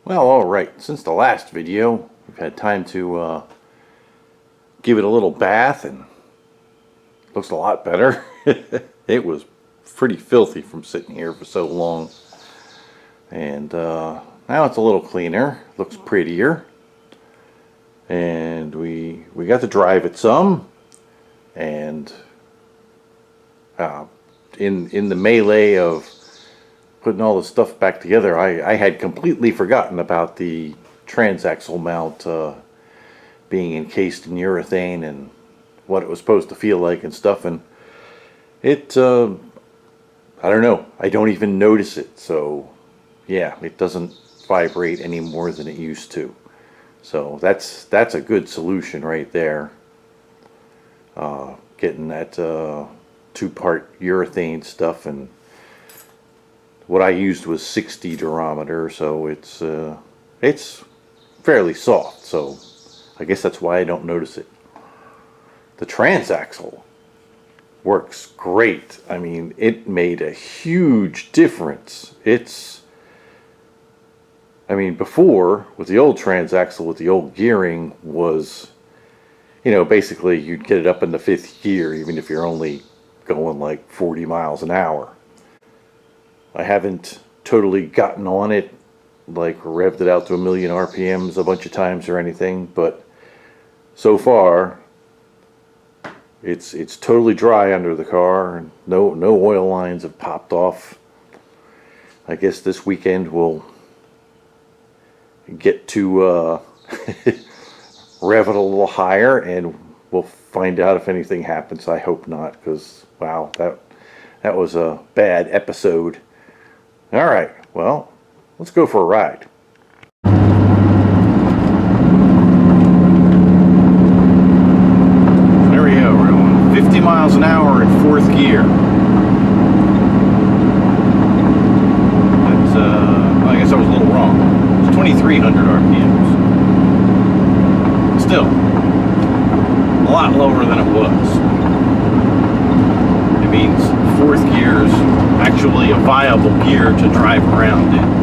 Well, alright, since the last video, we've had time to give it a little bath, and it looks a lot better. It was pretty filthy from sitting here for so long. And now it's a little cleaner, looks prettier. And we got to drive it some, and in the melee of putting all the stuff back together, I had completely forgotten about the transaxle mount being encased in urethane and what it was supposed to feel like and stuff. And it, I don't know, I don't even notice it. So yeah, it doesn't vibrate any more than it used to. So that's a good solution right there. Getting that two-part urethane stuff, and what I used was 60 durometer, so it's fairly soft. So I guess that's why I don't notice it. The transaxle works great. I mean, it made a huge difference. I mean, before, with the old transaxle, with the old gearing, was, you know, basically you'd get it up in the 5th gear, even if you're only going like 40 miles an hour. I haven't totally gotten on it, like revved it out to 1,000,000 RPMs a bunch of times or anything, but so far, it's totally dry under the car, and no oil lines have popped off. I guess this weekend we'll get to rev it a little higher, and we'll find out if anything happens. I hope not, because wow, that was a bad episode. All right, well, let's go for a ride. There we go. We're going 50 miles an hour in 4th gear. That's well, I guess I was a little wrong. 2,300 RPMs. Still, a lot lower than it was. It means 4th gear is actually a viable gear to drive around in.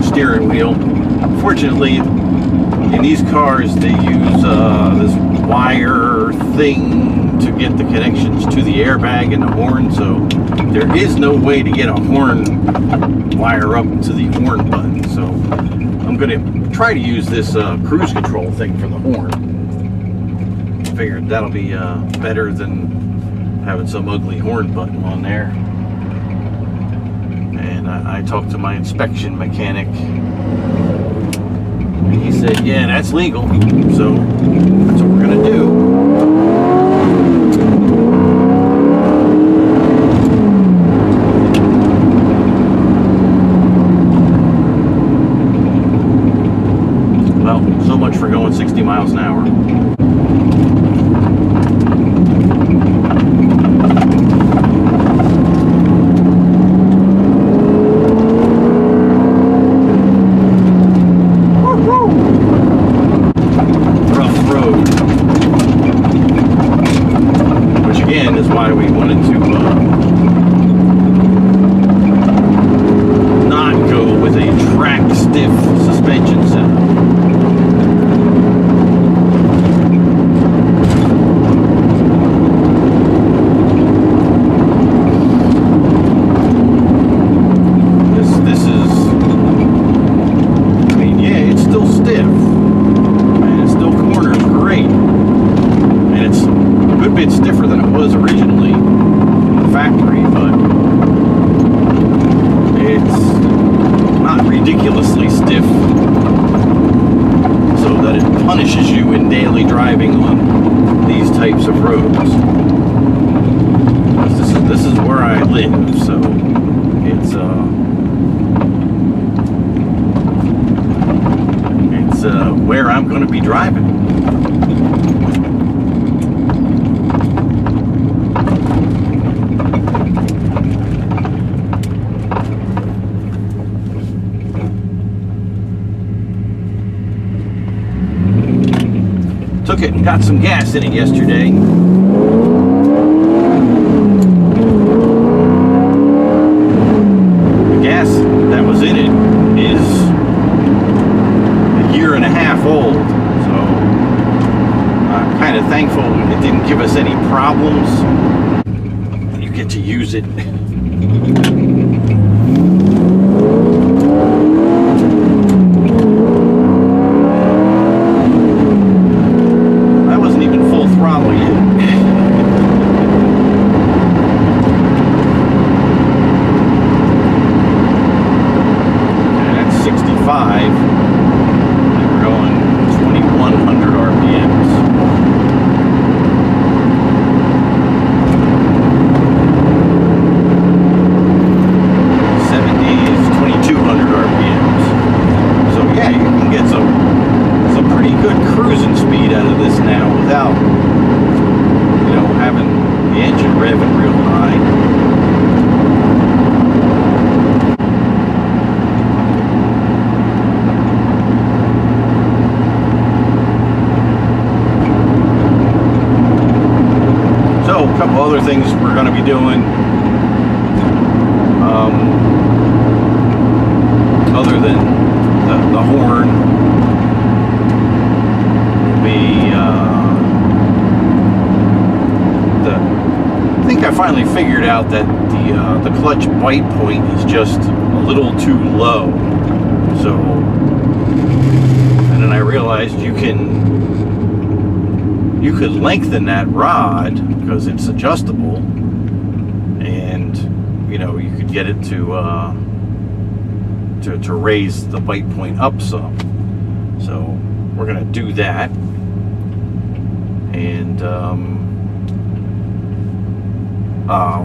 Steering wheel. Fortunately, in these cars they use this wire thing to get the connections to the airbag and the horn, so there is no way to get a horn wire up to the horn button. So I'm going to try to use this cruise control thing for the horn. Figured that'll be better than having some ugly horn button on there. I talked to my inspection mechanic, and he said, yeah, that's legal, so that's what we're going to do. Well, so much for going 60 miles an hour. Suspension setup. live. So it's where I'm going to be driving. Took it and got some gas in it yesterday. The gas that was in it is a year and a half old, so I'm kind of thankful it didn't give us any problems. You get to use it. Other things we're going to be doing, other than the horn, will be I think I finally figured out that the clutch bite point is just a little too low. So, and then I realized you could lengthen that rod because it's adjustable, and you know, you could get it to raise the bite point up some. So we're gonna do that, and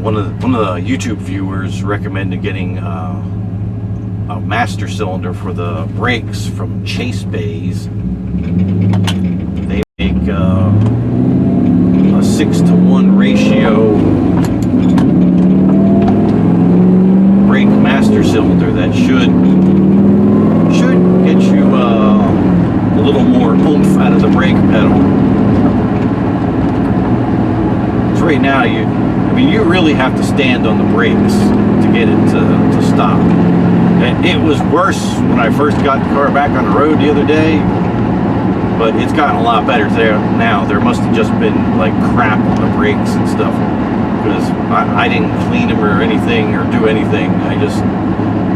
one of the YouTube viewers recommended getting a master cylinder for the brakes from Chase Bays. They make a 6-to-1 ratio brake master cylinder that should get you a little more oomph out of the brake pedal. So right now, you really have to stand on the brakes to get it to stop. And it was worse when I first got the car back on the road the other day, but it's gotten a lot better there now. There must have just been like crap on the brakes and stuff, because I didn't clean them or anything or do anything. I just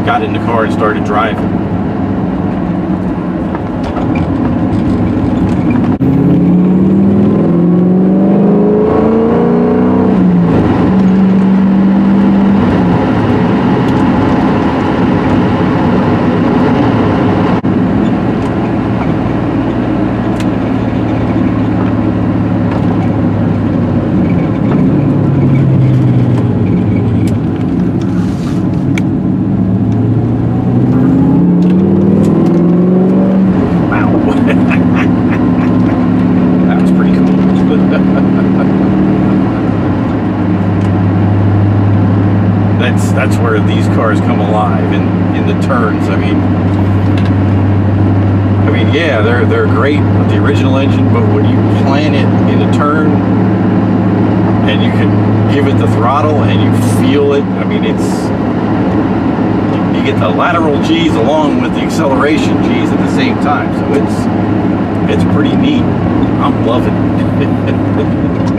got in the car and started driving. That's where these cars come alive in the turns. I mean, yeah, they're great with the original engine, but when you plan it in a turn and you can give it the throttle and you feel it, I mean, you get the lateral G's along with the acceleration G's at the same time. So it's pretty neat. I'm loving it.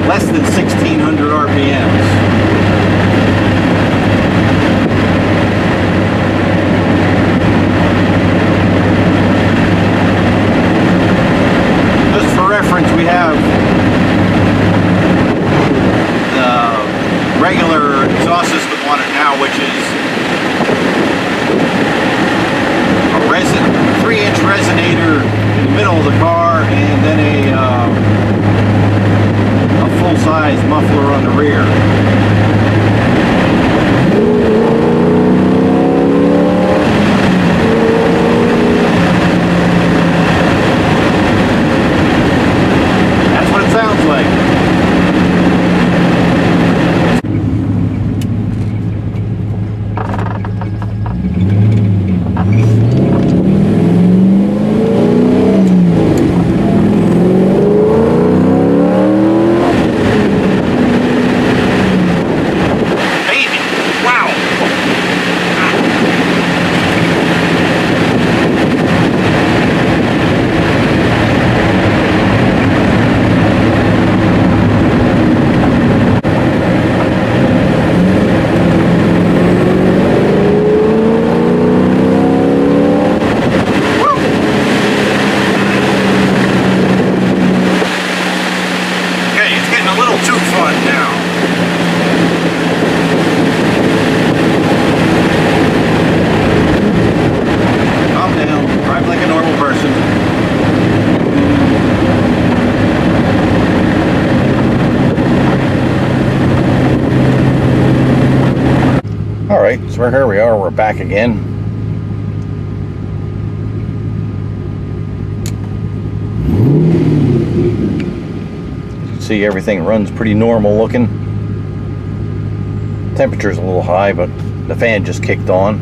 Less than 1,600 a 3-inch resonator in the middle of the car, and then a full-size muffler on the rear. That's what it sounds like. Alright, so here we are, we're back again. You can see everything runs pretty normal looking. Temperature's a little high, but the fan just kicked on.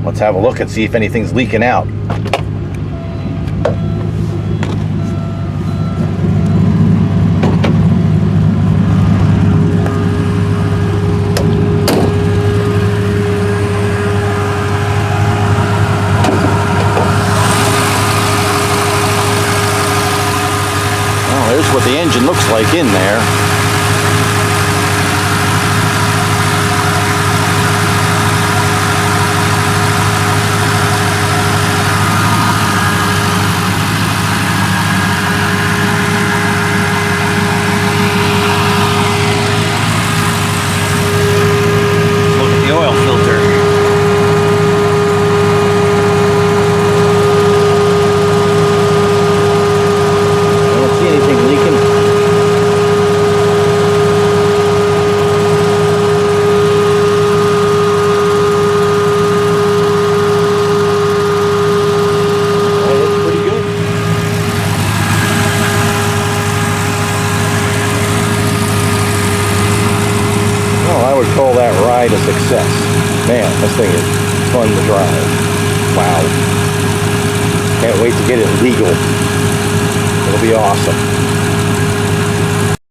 Let's have a look and see if anything's leaking out. There's what the engine looks like in there. Look at the oil filter. Call that ride a success. Man, this thing is fun to drive. Wow. Can't wait to get it legal. It'll be awesome.